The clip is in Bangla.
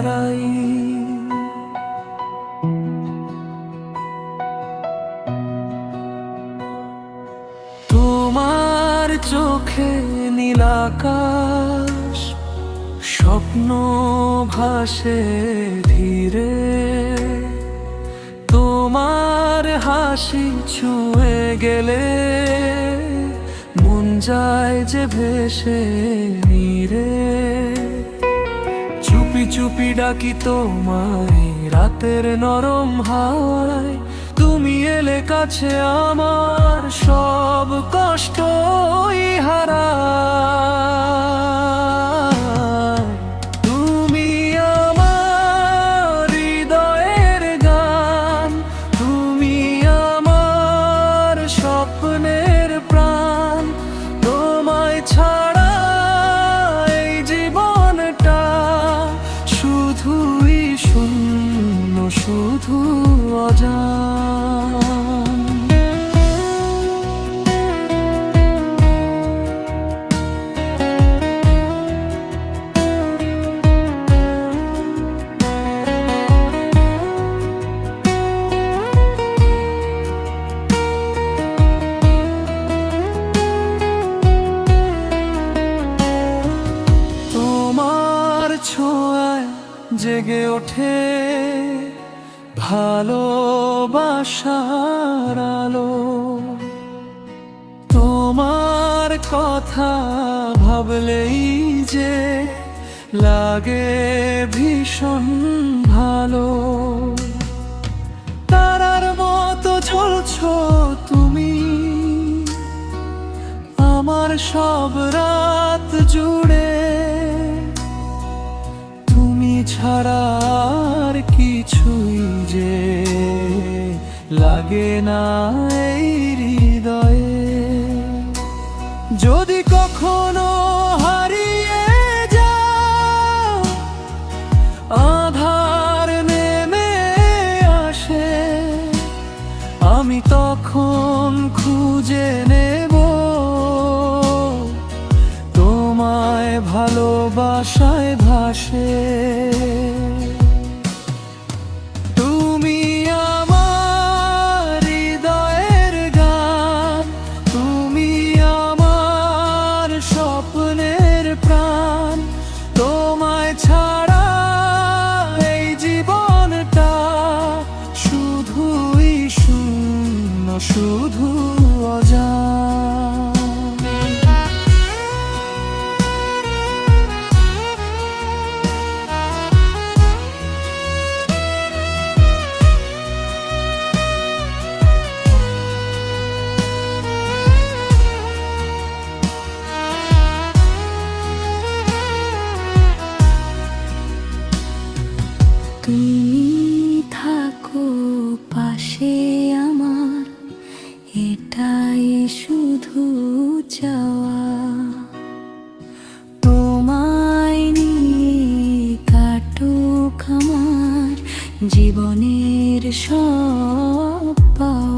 হারাই। তোমার চোখে নীল আকাশ, স্বপ্ন ভাসে ধীরে। তোমার হাসি ছুঁয়ে গেলে মন যায় যে ভেসে নীরে। চুপি চুপি ডাকি তোমায় রাতের নরম হাওয়ায়, তুমি এলে কাছে আমার সব কষ্টই হারায়। তুমি আমার হৃদয়ের গান, তুমি আমার স্বপ্নের প্রাণ। তোমায় ছাড়া এই জীবনটা শুধুই শূন্য, শুধু অজান। তোমার ছোঁয়ায় জেগে ওঠে ভালোবাসার আলো। তোমার কথা ভাবলেই যে লাগে ভীষণ ভালো। তারার মতো জ্বলছো তুমি আমার সব রাত জুড়ে। তুমি ছাড়া আর কিছুই যে লাগে না এই হৃদয়ে। যদি কখনো হারিয়ে যাও, আধার নেমে আসে, আমি তখন খুঁজে নেব তোমায় ভালোবাসায় ভাসে। তুমি আমার হৃদয়ের গান, তুমি আমার স্বপ্নের প্রাণ। তোমায় ছাড়া এই জীবনটা শুধুই শূন্য, শুধু অজান। তুমি থাকো পাশে আমার, এটাই শুধু চাওয়া। তোমায় নিয়ে কাটুক আমার জীবনের সব পাওয়া।